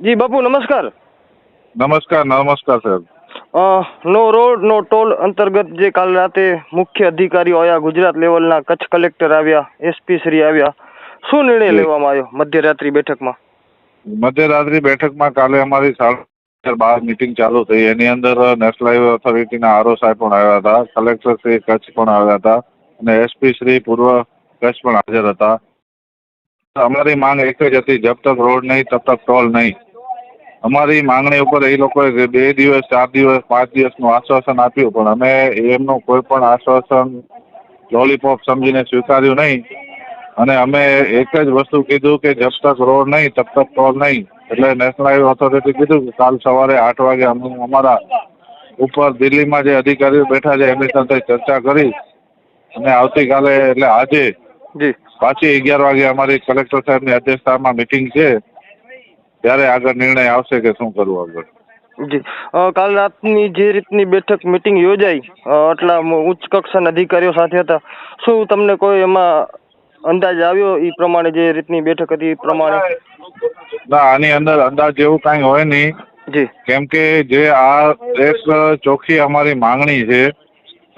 જી બાપુ નમસ્કાર. નમસ્કાર નમસ્કાર સાહેબ. નો રોડ નો ટોલ અંતર્ગત જે કાલ રાતે મુખ્ય અધિકારીઓ આવ્યા, ગુજરાત લેવલના કચ્છ કલેક્ટર આવ્યા, એસપી શ્રી આવ્યા, શું નિર્ણય લેવામાં આવ્યો મધ્યરાત્રિ બેઠકમાં? મધ્યરાત્રિ બેઠકમાં કાલે અમારી 12:30 મીટિંગ ચાલુ થઈ. એની અંદર નેશનલ હાઈવે ઓથોરિટીના આરઓ સાહેબ પણ આવ્યા હતા, કલેક્ટર શ્રી કચ્છ પણ આવ્યા હતા અને એસપી શ્રી પૂર્વ કચ્છ પણ હાજર હતા. અમારી માંગ એક જ હતી, જબ તક રોડ નહીં તબ તક ટોલ નહીં. અમારી માંગણી ઉપર એ લોકોએ 2 દિવસ 4 દિવસ 5 દિવસનું આશ્વાસન આપ્યું, પણ અમે એમનું કોઈ પણ આશ્વાસન લોલીપોપ સમજીને સ્વીકાર્યું નહીં અને અમે એક જ વસ્તુ કીધું કે જબ તક રોડ નહીં તબ તક ટોલ નહીં. એટલે નેશનલ હાઈવે ઓથોરિટી કીધું કે કાલ સવારે 8 વાગે અમે અમારા ઉપર દિલ્હીમાં જે અધિકારીઓ બેઠા છે એમની સાથે ચર્ચા કરી અને આવતીકાલે એટલે આજે જી પાછી 11 વાગે અમારી કલેક્ટર સાહેબની અધ્યક્ષતામાં મીટિંગ છે, ત્યારે આગળ નિર્ણય આવશે કે શું કરવું આગળ. જી કાલ રાતની જે રીતની બેઠક મીટિંગ યોજાઈ, આટલા ઉચ્ચ કક્ષાના અધિકારીઓ સાથે હતા, શું તમને કોઈ એમાં અંદાજ આવ્યો એ પ્રમાણે? જે રીતની બેઠક હતી એ પ્રમાણે? ના, આની અંદર અંદાજ જેવું કાંઈ હોય નહીં. જી કેમ કે જે આ એક ચોખ્ખી અમારી માંગણી છે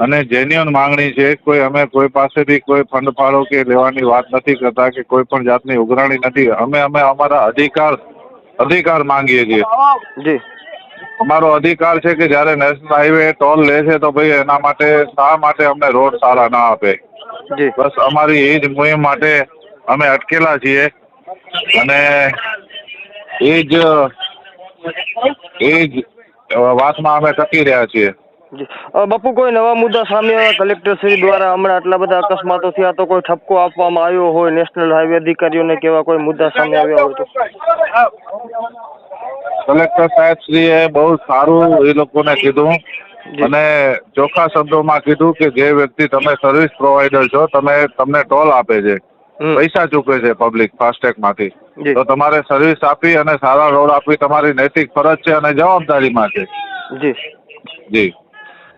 અને જેન્યુઅન માંગણી છે. અમે કોઈ પાસેથી કોઈ ફંડ ફાળો કે લેવાની વાત નથી કરતા કે કોઈ પણ જાતની ઉઘરાણી નથી. અમે અમારા અધિકાર માંગીએ છીએ. જી અમારો અધિકાર છે કે જ્યારે નેશનલ હાઈવે ટોલ લે છે તો ભાઈ એના માટે શા માટે અમને રોડ સારા ના આપે? જી બસ અમારી એ જ મુહિમ માટે અમે અટકેલા છીએ અને એ જ વાતમાં અમે ટકી રહ્યા છીએ. બાપુ, કોઈ નવા મુદ્દા સામે આવ્યા કલેક્ટર શ્રી દ્વારા? હમણાં આટલા બધા અકસ્માતો થયા, તો કોઈ ઠપકો આપવામાં આવ્યો હોય નેશનલ હાઈવે અધિકારીઓને, કેવા કોઈ મુદ્દા સામે આવ્યા હોય તો? કલેક્ટર સાહેબ શ્રીએ બહુ સારું એ લોકોને કીધું અને ચોખ્ખા શબ્દોમાં કીધું કે જે વ્યક્તિ તમે સર્વિસ પ્રોવાઈડર છો, તમને ટોલ આપે છે, પૈસા ચૂકવે છે પબ્લિક ફાસ્ટેગ માંથી, તો તમારે સર્વિસ આપી અને સારા રોડ આપવી તમારી નૈતિક ફરજ છે અને જવાબદારીમાં છે. જી જી.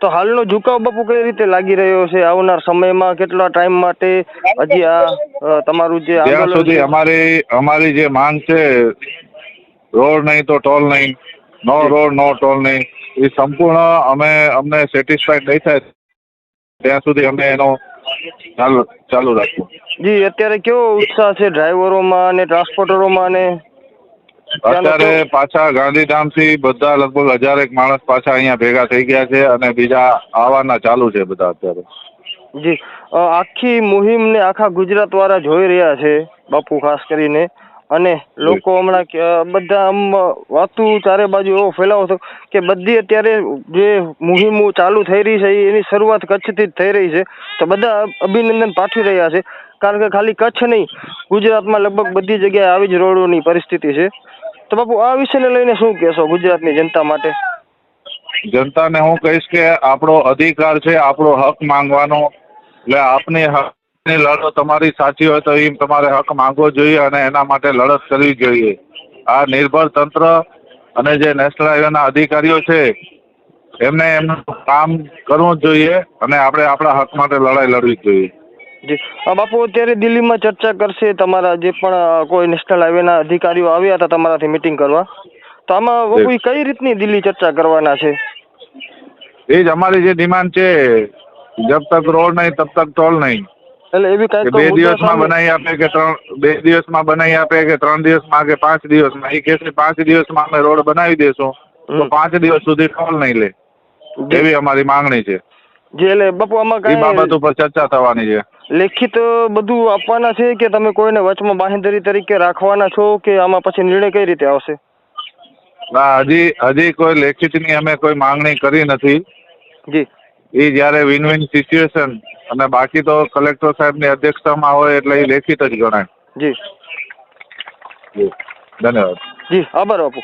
તો હાલનો ઝુકાવ બાપુ કઈ રીતે લાગી રહ્યો છે? આવનાર સમયમાં કેટલા ટાઈમ માટે હજી આ તમારું જે જ્યાં સુધી અમારી જે માંગ છે, રોડ નહીં તો ટોલ નહીં, નો રોડ નો ટોલ નહીં, એ સંપૂર્ણ અમને સેટિસ્ફાઈડ નહીં થાય ત્યાં સુધી અમે એનો ચાલુ રાખવું. જી, અત્યારે કેવો ઉત્સાહ છે ડ્રાઈવરોમાં અને ટ્રાન્સપોર્ટરોમાં? અને અત્યારે પાછા ગાંધીધામ થી બધા લગભગ 1000 માણસ પાછા અહીંયા ભેગા થઈ ગયા છે અને બીજા આવવાના ચાલુ છે બધા અત્યારે. જી, આખી મુહિમ ને આખા ગુજરાત વાળા જોઈ રહ્યા છે બાપુ, ખાસ કરીને. અને લોકો હમણાં બધા આમ વાતું ચારે બાજુ એવો ફેલાવો હતો કે બધી અત્યારે જે મુહિમ ચાલુ થઈ રહી છે એની શરૂઆત કચ્છથી જ થઈ રહી છે, તો બધા અભિનંદન પાઠવી રહ્યા છે. કારણ કે ખાલી કચ્છ નહીં, ગુજરાતમાં લગભગ બધી જગ્યાએ આવી જ રોડોની પરિસ્થિતિ છે. તો બાપુ, આ વિષયને લઈને શું કહેશો ગુજરાતની જનતા માટે? જનતાને હું કહીશ કે આપણો અધિકાર છે આપણો હક માંગવાનો. એટલે આપની હકની લડત તમારી સાચી હોય તો એમ તમારે હક માંગવો જોઈએ અને એના માટે લડત કરવી જોઈએ. આ નિર્ભર તંત્ર અને જે નેશનલ હાઈવેના અધિકારીઓ છે એમને એમનું કામ કરવું જ જોઈએ અને આપણે આપણા હક માટે લડાઈ લડવી જ જોઈએ. જી બાપુ, અત્યારે દિલ્હીમાં ચર્ચા કરશે તમારા જે પણ કોઈ નેશનલ હાઈવેના અધિકારીઓ આવ્યા હતા તમારાથી મીટિંગ કરવા, તો આમાં બાપુ કઈ રીતની દિલ્હી ચર્ચા કરવાના છે? એ જ અમારી જે ડિમાન્ડ છે, જબ તક રોડ નહીં તબ તક ટોલ નહીં. એટલે એવી કઈ 2 દિવસમાં બનાવી આપે કે 2 દિવસમાં બનાવી આપે કે 3 દિવસમાં કે 5 દિવસમાં. એ કહેશે 5 દિવસમાં અમે રોડ બનાવી દેશું, તો 5 દિવસ સુધી ટોલ નહીં લે, એવી અમારી માંગણી છે. જે એટલે બાપુ આમાં કઈ બાબત ઉપર ચર્ચા થવાની છે. લેખિત બધું આપવાના છે કે તમે કોઈને વચમાં બાંહેધરી તરીકે રાખવાના છો કે આમાં પછી નિર્ણય કઈ રીતે આવશે? ના, હજી કોઈ લેખિતની અમે કોઈ માંગણી કરી નથી. જી, એ જ્યારે વિન વિન સિચ્યુએશન અને બાકી તો કલેક્ટર સાહેબની અધ્યક્ષતામાં હોય એટલે એ લેખિત જ ગણાય. જી ધન્યવાદ. જી, આભાર બાપુ.